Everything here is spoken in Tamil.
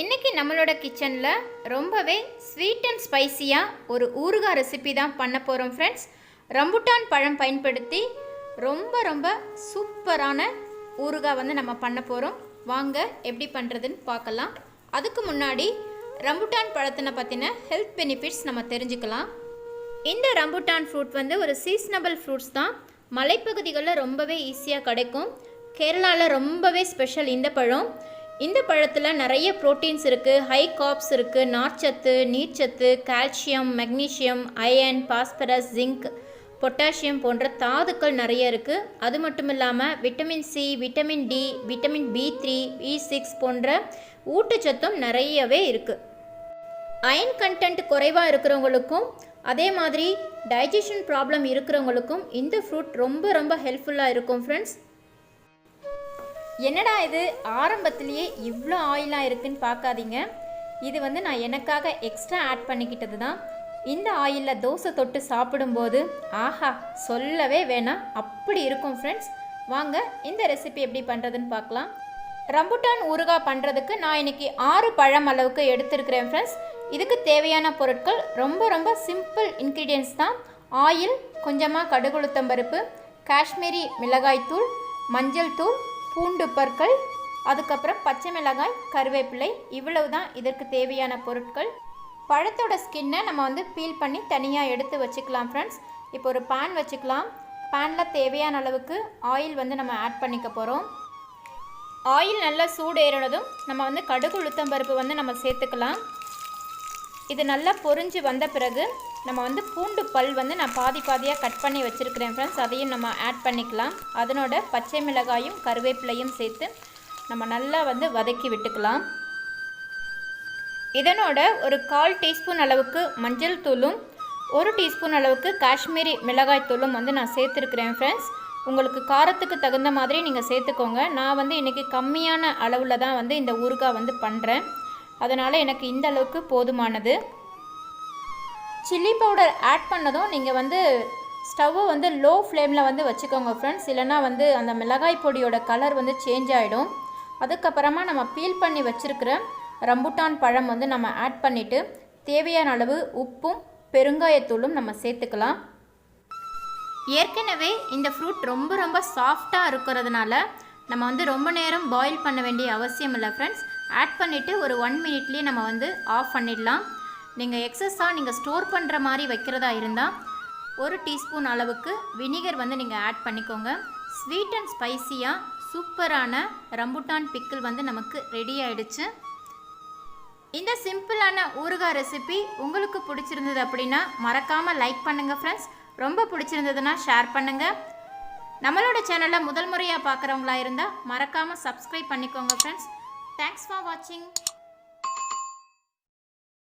இன்றைக்கி நம்மளோட கிச்சனில் ரொம்பவே ஸ்வீட் அண்ட் ஸ்பைசியாக ஒரு ஊறுகாய் ரெசிபி தான் பண்ண போகிறோம் ஃப்ரெண்ட்ஸ். ரம்புட்டான் பழம் பயன்படுத்தி ரொம்ப சூப்பரான ஊறுகாய் வந்து நம்ம பண்ண போகிறோம். வாங்க எப்படி பண்ணுறதுன்னு பார்க்கலாம். அதுக்கு முன்னாடி ரம்புட்டான் பழத்தினை பற்றின ஹெல்த் பெனிஃபிட்ஸ் நம்ம தெரிஞ்சுக்கலாம். இந்த ரம்புட்டான் ஃப்ரூட் வந்து ஒரு சீசனபிள் ஃப்ரூட்ஸ் தான். மலைப்பகுதிகளில் ரொம்பவே ஈஸியாக கிடைக்கும். கேரளாவில் ரொம்பவே ஸ்பெஷல் இந்த பழம். இந்த பழத்தில் நிறைய ப்ரோட்டீன்ஸ் இருக்குது, ஹை கார்ப்ஸ் இருக்குது, நார்ச்சத்து, நீர்ச்சத்து, calcium, magnesium, iron, phosphorus, zinc, potassium போன்ற தாதுக்கள் நிறைய இருக்குது. அது மட்டும் இல்லாமல் vitamin C, vitamin D, vitamin B3, B6 போன்ற ஊட்டச்சத்தும் நிறையவே இருக்குது. அயன் கண்டென்ட் குறைவாக இருக்கிறவங்களுக்கும் அதே மாதிரி டைஜஷன் ப்ராப்ளம் இருக்கிறவங்களுக்கும் இந்த ஃப்ரூட் ரொம்ப ஹெல்ப்ஃபுல்லாக இருக்கும் ஃப்ரெண்ட்ஸ். என்னடா இது ஆரம்பத்திலேயே இவ்வளோ ஆயிலாக இருக்குன்னு பார்க்காதீங்க. இது வந்து நான் எனக்காக எக்ஸ்ட்ரா ஆட் பண்ணிக்கிட்டது தான். இந்த ஆயிலில் தோசை தொட்டு சாப்பிடும்போது ஆஹா சொல்லவே வேணாம், அப்படி இருக்கும் ஃப்ரெண்ட்ஸ். வாங்க இந்த ரெசிபி எப்படி பண்ணுறதுன்னு பார்க்கலாம். ரம்புட்டான் ஊறுகாய் பண்ணுறதுக்கு நான் இன்றைக்கி 6 பழம் அளவுக்கு எடுத்துருக்கிறேன் ஃப்ரெண்ட்ஸ். இதுக்கு தேவையான பொருட்கள் ரொம்ப சிம்பிள் இன்க்ரீடியன்ட்ஸ் தான். ஆயில், கொஞ்சமாக கடுகுளுத்தம் பருப்பு, காஷ்மீரி மிளகாய்த்தூள், மஞ்சள் தூள், பூண்டு பற்கள், அதுக்கப்புறம் பச்சை மிளகாய், கருவேப்பிலை, இவ்வளவு தான் இதற்கு தேவையான பொருட்கள். பழத்தோட ஸ்கின்னை நம்ம வந்து பீல் பண்ணி தனியாக எடுத்து வச்சுக்கலாம் ஃப்ரெண்ட்ஸ். இப்போ ஒரு பேன் வச்சுக்கலாம். பேனில் தேவையான அளவுக்கு ஆயில் வந்து நம்ம ஆட் பண்ணிக்க போகிறோம். ஆயில் நல்லா சூடு ஏறினதும் நம்ம வந்து கடுகு உளுத்தம் பருப்பு வந்து நம்ம சேர்த்துக்கலாம். இது நல்லா பொரிஞ்சு வந்த பிறகு நம்ம வந்து பூண்டு பல் வந்து நான் பாதியாக கட் பண்ணி வச்சுருக்கிறேன் ஃப்ரெண்ட்ஸ். அதையும் நம்ம ஆட் பண்ணிக்கலாம். அதனோட பச்சை மிளகாயும் கருவேப்பிலையும் சேர்த்து நம்ம நல்லா வந்து வதக்கி விட்டுக்கலாம். இதனோட ஒரு 1/4 டீஸ்பூன் அளவுக்கு மஞ்சள் தூளும் 1 டீஸ்பூன் அளவுக்கு காஷ்மீரி மிளகாய் தூளும் வந்து நான் சேர்த்துருக்கிறேன் ஃப்ரெண்ட்ஸ். உங்களுக்கு காரத்துக்கு தகுந்த மாதிரி நீங்கள் சேர்த்துக்கோங்க. நான் வந்து இன்றைக்கி கம்மியான அளவில் தான் வந்து இந்த ஊறுகாய் வந்து பண்ணுறேன். அதனால் எனக்கு இந்த அளவுக்கு போதுமானது. சில்லி பவுடர் ஆட் பண்ணதும் நீங்கள் வந்து ஸ்டவ்வை வந்து லோ ஃப்ளேமில் வந்து வச்சுக்கோங்க ஃப்ரெண்ட்ஸ். இல்லைனா வந்து அந்த மிளகாய் பொடியோட கலர் வந்து சேஞ்ச் ஆகிடும். அதுக்கப்புறமா நம்ம பீல் பண்ணி வச்சுருக்கிற ரம்புட்டான் பழம் வந்து நம்ம ஆட் பண்ணிவிட்டு தேவையான அளவு உப்பும் பெருங்காயத்தூளும் நம்ம சேர்த்துக்கலாம். ஏற்கனவே இந்த ஃப்ரூட் ரொம்ப சாஃப்டாக இருக்கிறதுனால நம்ம வந்து ரொம்ப நேரம் பாயில் பண்ண வேண்டிய அவசியம் இல்லை ஃப்ரெண்ட்ஸ். ஆட் பண்ணிவிட்டு ஒரு 1 மினிட்லேயே நம்ம வந்து ஆஃப் பண்ணிடலாம். நீங்கள் எக்ஸஸாக நீங்கள் ஸ்டோர் பண்ணுற மாதிரி வைக்கிறதா இருந்தால் 1 டீஸ்பூன் அளவுக்கு வினிகர் வந்து நீங்கள் ஆட் பண்ணிக்கோங்க. ஸ்வீட் அண்ட் ஸ்பைசியாக சூப்பரான ரம்புட்டான் பிக்கிள் வந்து நமக்கு ரெடி ஆகிடுச்சு. இந்த சிம்பிளான ஊறுகாய் ரெசிபி உங்களுக்கு பிடிச்சிருந்தது அப்படின்னா மறக்காமல் லைக் பண்ணுங்கள் ஃப்ரெண்ட்ஸ். ரொம்ப பிடிச்சிருந்ததுன்னா ஷேர் பண்ணுங்கள். நம்மளோட சேனலை முதல் முறையாக பார்க்குறவங்களா இருந்தால் மறக்காமல் சப்ஸ்கிரைப் பண்ணிக்கோங்க ஃப்ரெண்ட்ஸ். தேங்க்ஸ் ஃபார் வாட்சிங்.